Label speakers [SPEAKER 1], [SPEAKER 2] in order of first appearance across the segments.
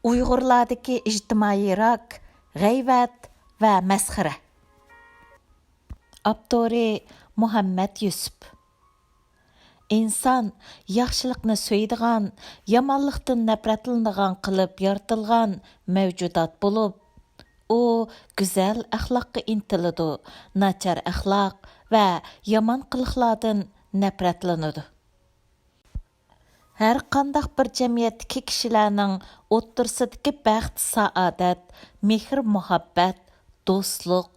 [SPEAKER 1] Uyg'urlardagi ijtimoiy rak, g'ayvat va masxara. Avtori Muhammad Yusuf. İnsan yaxşılıqni söydigan, yamanlıqdan nafratlanadigan qilib yaratilgan mavjudot bo'lib, u go'zal axloqqa intiladi, nachar axloq va yomon qiliqlardan nafratlanadi. Hər qandaq bir cəmiyyətdəki kişilərinin o'ttirsidagi baxt, saodat, mehr, muhabbat, do'stluq,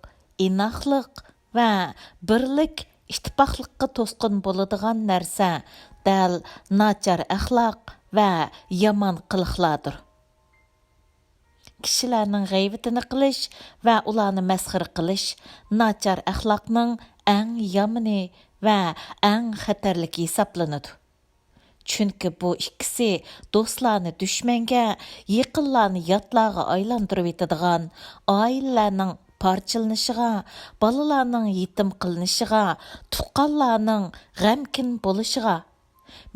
[SPEAKER 1] inoqlik va birlik, ittifoqlikqa to'sqin bo'ladigan narsa dal nachar axloq va yomon qiliqlardir. Kishilarning g'ayvatini qilish va ularni masxara qilish nachar axloqning eng yomoni va eng xatarligi hisoblanadi. Çünki bu ikkisi do'stlarni dushmanga, yaqinlarni yotlarga aylantirib etadigan, oilalarning parchalanishiga, bolalarning yetim qilinishiga, tuqqanlarning g'amkin bo'lishiga,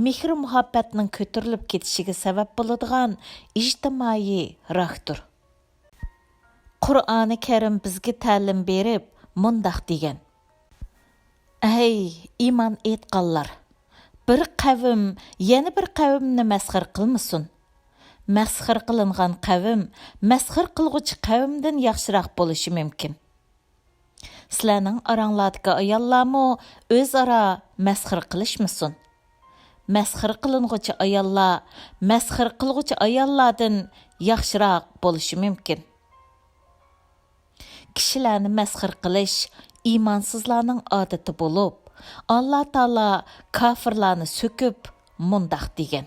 [SPEAKER 1] mehr muhabbatning ko'tarilib ketishiga sabab bo'ladigan ijtimoiy rakdir. Qur'oni Karim bizga ta'lim berib, mundaq degan: Ey iymon etganlar! Bir qavm yana bir qavmni masxir qilmasin. Masxir qilingan qavm masxir qilg'uchi qavmdan yaxshiroq bo'lishi mumkin. Sizlarning oranglardagi ayollarmi o'zaro masxir qilishmasin. Masxir qiling'uchi ayollar masxir qilg'uchi ayollardan yaxshiroq bo'lishi mumkin. Kishilarni masxir qilish iymonsizlarning odati bo'lib, Allah Taala kafirlarni söküp mundaq degan.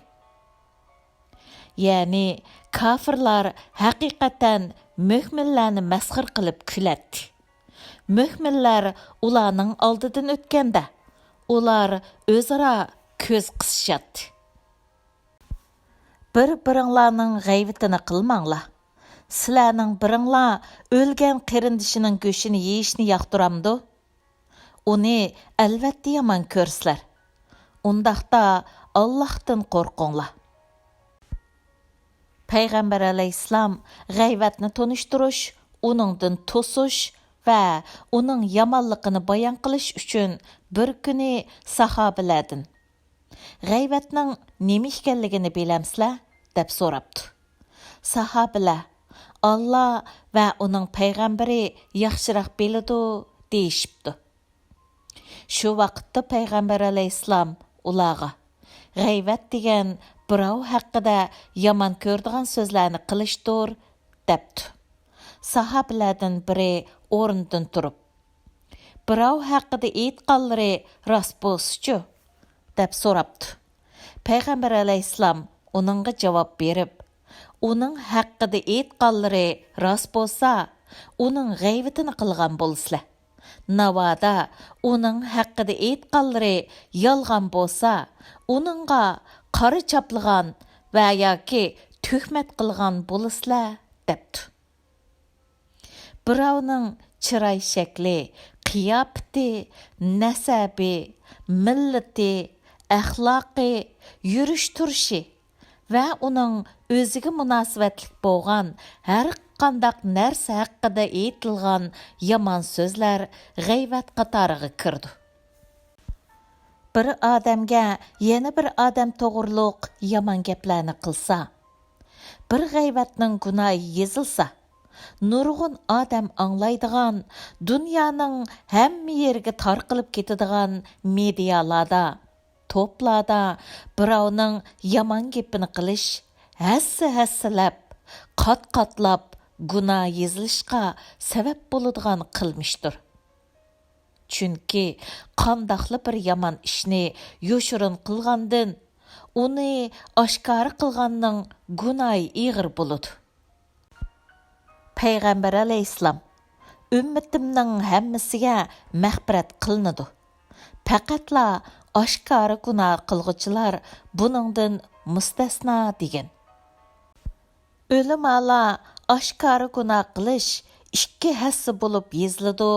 [SPEAKER 1] Ya'ni kafirlar haqiqatan mu'minlarni masxir qilib kuladi. Mu'minlar ularning oldidan o'tganda, ular o'zaro ko'z qisishadi. Bir-biringlarning g'ayvatini qilmanglar. Sizlarning biringlar o'lgan qarindishining go'shini yeyishni yoqtiramdi? Uni albatta yomon ko'rsizlar. Undaqda Allohdan qo'rqinglar. Payg'ambar alayhissalom g'ayvatni tonishtirish, uningdan to'sish va uning yomonligini bayon qilish uchun bir kuni sahobalardan g'ayvatning nima ekanligini bilamsizlar deb so'rabdi. Sahobalar Allah va uning payg'ambari yaxshiroq biladi deyishibdi. Shu vaqtda payg'ambar alayhissalom ularga g'ayvat degan birov haqida yomon ko'rdigan so'zlarni qilishdir debdi. Sahobalardan biri o'rnidan turib, birov haqida aytganlari rost bo'lsa-chi deb so'rabdi. Payg'ambar alayhissalom uningga javob berib, uning haqida aytganlari rost bo'lsa, uning g'ayvatini qilgan bo'lsizlar. Navada uning haqida aytganlari yolg'on bo'lsa, uningga qora chaplagan va yoki tuhmat qilgan bo'lisizlar debdi. Birovning chiroy shakli, qiyofati, nasabi, millati, axloqi, yurish turishi va uning o'ziga munosabatlik bo'lgan har qandaq narsa haqida aytilgan yomon so'zlar g'ayvat qatoriga kirdi. Bir odamga yana bir odam to'g'riliq yomon gaplarni qilsa, bir g'ayvatning gunohi yezilsa, nurg'un odam anglaydigan, dunyoning hamma yeriga tarqalib ketadigan medialarda, to'plarda birovning yomon gapini qilish, hassalab, qat-qatlab gunoh yezilishga sabab bo'ladigan qilmishdir. Chunki qandaqli bir yomon ishni yoshirin qilgandan, uni oshkora qilganning gunohi ig'ir bo'ladi. Payg'ambar alayhissalom ummatimning hammasiga mag'firat qilinadi. Faqatla oshkora gunoh qilg'uvchilar buningdan mustasno degan. O'limalar oshkora gunoh qilish ikki hassa bo'lib yeziladi.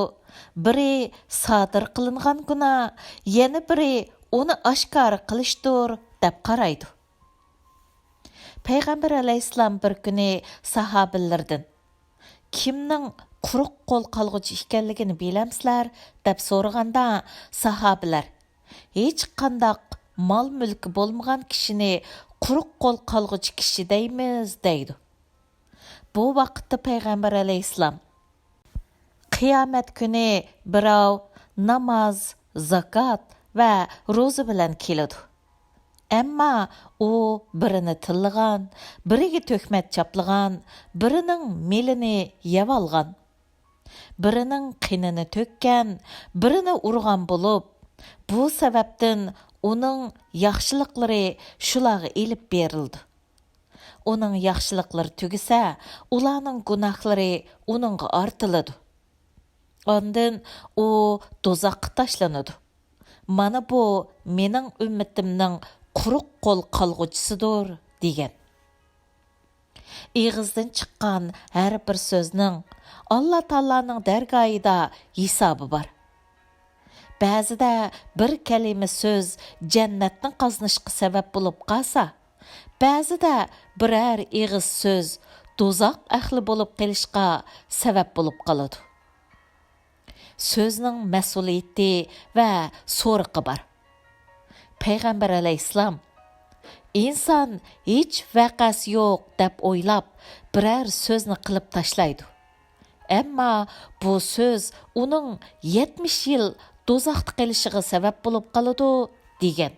[SPEAKER 1] Biri sodir qilingan gunoh, yana biri uni oshkora qilishdir deb qaraydi. Peygamber aleyhisselam bir günü sahabillerden kimning quruq qo'l qolg'uchi ekanligini bilamsizlar deb so'raganda sahobalar hech qandaq mol mulki bo'lmagan kishini quruq qo'l qolg'uchi kishi deymiz deydi. Bu vaqtda payg'ambar alayhissalom qiyomat kuni birov namoz, zakot va ro'za bilan keladi. Әмма u birini tillagan, biriga tökmet chaplagan, birining melini yeb olgan, birining qinini tökkan, birini urgan bo'lib, bu sababdan uning yaxshiliklari shularga elib berildi. Uning yaxshiliklari tugisa, ularning gunohlari uningga ortiladi. Ondan u do'zaxga tashlanadi. Mana bu mening ummatimning quruq qo'l qolg'uchisidir degan. Ig'izdan chiqqan har bir so'zning Alloh taolaning dargohida hisobi bor. Ba'zida bir kalima so'z jannatning qazanishga sabab bo'lib qolsa, ba'zida biror ig'iz so'z do'zax ahli bo'lib qolishga sabab bo'lib qoladi. So'zning mas'uliyati va so'riqi bor. Payg'ambar alayhissalom inson hech vaqasi yo'q deb o'ylab biror so'zni qilib tashlaydi. Ammo bu so'z uning 70 yil do'zaxda qolishiga sabab bo'lib qoladi degan.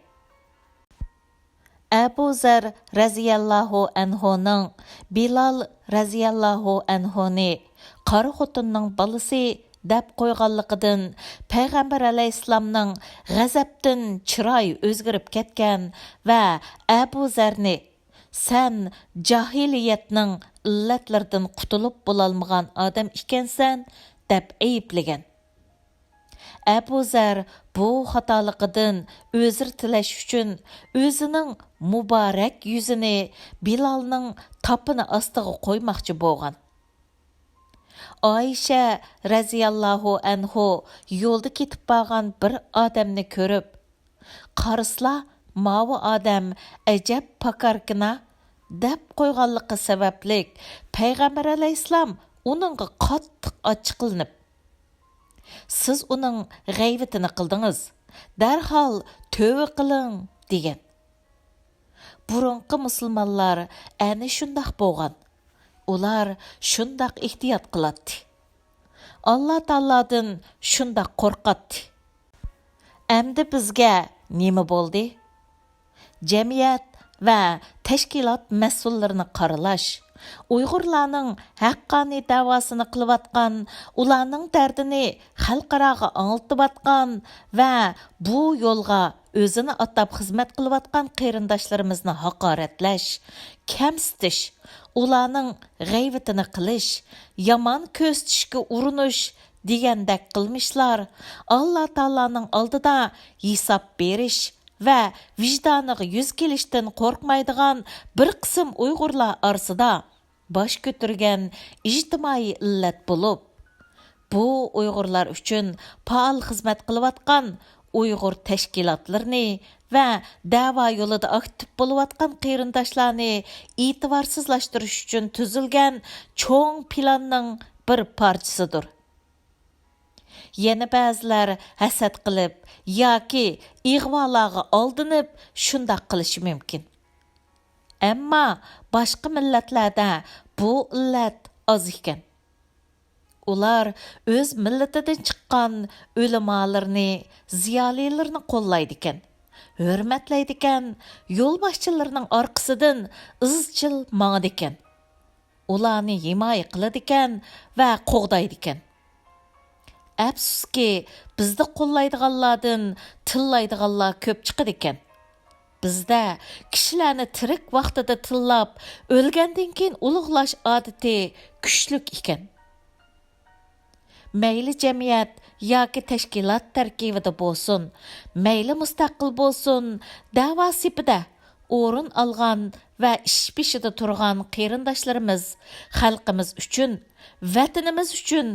[SPEAKER 1] Abu Zar raziyallohu anhuning Bilal raziyallohu anhuni qari xotinning balasi deb qo'yganligidan payg'ambar alayhissalomning g'azabdan chiroyi o'zgarib ketgan va Abu Zarni sen jahiliyatning illatlaridan qutulib bo'lolmagan odam ekansan deb ayblagan. Abu Zar bu xatoliqidan o'zir tilash uchun o'zining muborak yuzini Bilalning topini ostiga qo'ymoqchi bo'lgan. Ayşe raziyallohu anhu yo'lda ketib borgan bir odamni ko'rib, qarasla mavi odam ajab pakarkina deb qo'yganligi sababli payg'ambar alayhissalom uningga qattiq ochiqlanib, siz uning g'ayvatini qildingiz, darhol tövbe qiling degan. Burunqi musulmonlar ana shundoq bo'lgan. Ular shundoq ehtiyot qiladi. Alloh taoladan shundoq qo'rqadi. Endi bizga nima bo'ldi? Jamiyat va tashkilot mas'ullarini qaralash, Uyg'urlarning haqqoniy da'vosini qilayotgan, ularning dardini xalqaroga anglitayotgan va bu yo'lga o'zini atab xizmat qilayotgan qarindoshlarimizni haqoratlash, kamsitish, ularning g'ayvatini qilish, yomon ko'rsatishga urinish degandek qilmishlar Alloh taolaning oldida hisob berish va vijdoniga yuz kelishdan qo'rqmaydigan bir qism Uyg'urlar orasida bosh ko'targan ijtimoiy illat bo'lib, bu Uyg'urlar uchun faol xizmat qilayotgan Uyg'ur tashkilotlarini va da'vo yo'lida aktiv bo'layotgan qarindoshlarni e'tiborsizlashtirish uchun tuzilgan cho'ng planning bir parchasidir. Yana ba'zilar hasad qilib yoki ig'volarga oldinib shundoq qilishi mumkin. Ammo boshqa millatlarda bu illat oz ekan. Ular o'z millatidan chiqqan ulamolarni, ziyolilarni qo'llaydi ekan, hurmatlaydi ekan, yo'lboshchilarning orqasidan izchil mangadi ekan. Ularni himoya qiladi ekan va qo'g'daydi ekan. Afsuski, bizda qo'llaydiganlardan tillaydiganlar ko'p chiqadi ekan. Bizda kishilarni tirik vaqtida tillab, o'lgandan keyin ulug'lash odati kuchlik ekan. Mayli jamiyat yoki tashkilot tarkibida bo'lsin, mayli mustaqil bo'lsin, da'vo sepida o'rin olgan va ish beshida turgan qarindoshlarimiz xalqimiz uchun, vatanimiz uchun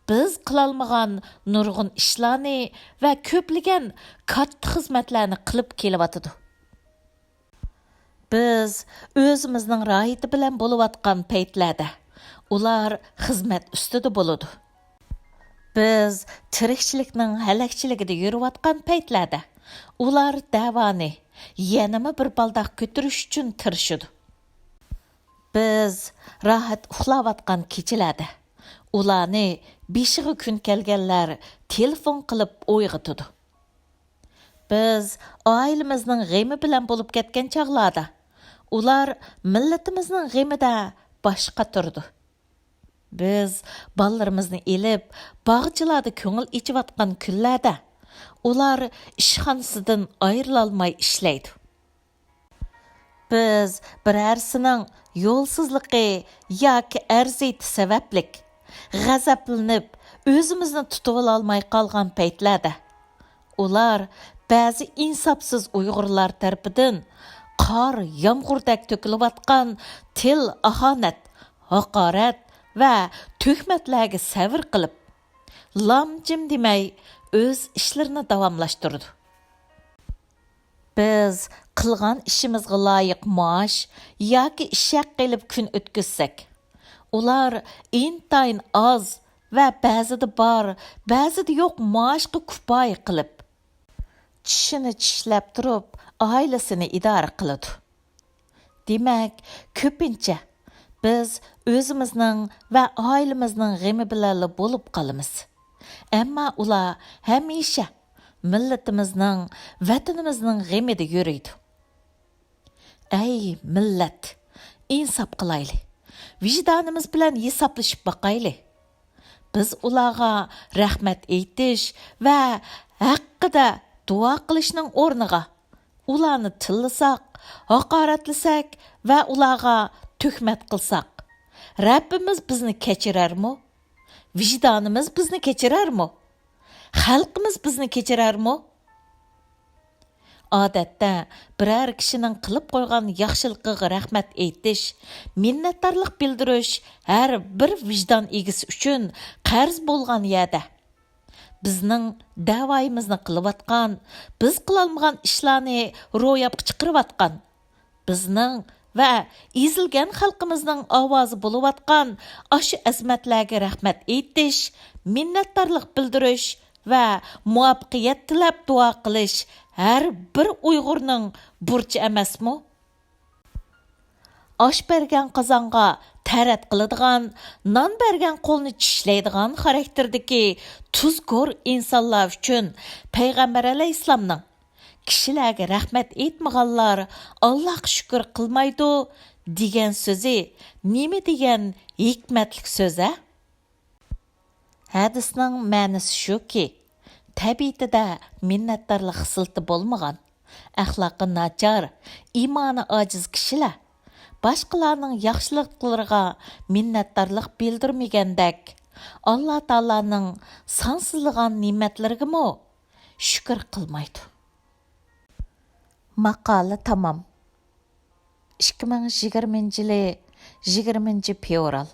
[SPEAKER 1] biz qilolmagan nurg'un ishlarni va ko'plagan katta xizmatlarni qilib kelyotidi. Biz özümüzning rahiti bilan bo'layotgan paytlarda ular xizmat ustida bo'ladi. Biz tirikchilikning halakchiligida yurayotgan paytlarda ular davoni yanama bir baldoq ko'tarish uchun tirishadi. Biz rahat uxlayotgan kechalarda ularni beshiga kun kelganlar telefon qilib uyg'otadi. Biz oilamizning g'ami bilan bo'lib ketgan chog'larda ular millatimizning g'amida boshqa turdi. Biz ballarimizni elib, bog'chilarda ko'ngil ichayotgan kunlarda ular ishxonasidan ayrilolmay ishlaydi. Biz birarsining yo'lsizligi yoki arziyati sabablik g'azablanib, o'zimizni tutib olmay qolgan paytlarda ular ba'zi insofsiz Uyg'urlar tarafidan qor yomg'irdak to'kilayotgan til ahonat, haqorat va tuhmatlarga sabr qilib, lam-jim demay o'z ishlarini davomlashtirdi. Biz qilgan ishimizga loyiq maosh yoki ish qilib kun o'tkazsak, ular intayin oz va ba'zida bor, ba'zida yo'q maoshga kifoya qilib, tishini tishlab turib, oilasini idora qiladi. Demak, ko'pincha biz o'zimizning va oilamizning g'ami bilan bo'lib qolamiz. Ammo ular hamisha millatimizning, vatanimizning g'amida yuradi. Ey millat, insof qilayli. Vijdonimiz bilan hisoblashib boqayli. Biz ularga rahmat aytish va haqqida duo qilishning o'rniga ularni tillasak, haqoratlasak va ularga tuhmat qilsak, Rabbimiz bizni kechirarmi? Vijdonimiz bizni kechirarmi? Xalqimiz bizni kechirarmi? Odatda biror kishining qilib qo'ygan yaxshiligiga rahmat aytish, minnatdorlik bildirish har bir vijdon egisi uchun qarz bo'lgan yerda bizning da'voyimizni qilayotgan, biz qilolmagan ishlarni ro'yobga chiqarayotgan, bizning va ezilgan xalqimizning ovozi bo'layotgan ashu azmatlarga rahmat aytish, minnatdorlik bildirish va muvaffaqiyat tilab duo qilish har bir Uyg'urning burchi emasmi? Osh bergan qozonga tarat qiladigan, non bergan qo'lni tishlaydigan xarakterdagi tuzkor insonlar uchun Payg'ambar alayhissalomning kishilarga rahmat aytmaganlar Allohga shukr qilmaydi degan so'zi nima degan hikmatli so'z-a? Hadisning ma'nosi shuki, tabiatida minnatdorlik xislati bo'lmagan, axloqi nachar, iymoni ojiz kishilar boshqalarning yaxshiliklariga minnatdorlik bildirmagandek, Alloh taolaning sonsizlagan ne'matlariga shukr qilmaydi. Maqola tamom. 2020 yili 20 fevral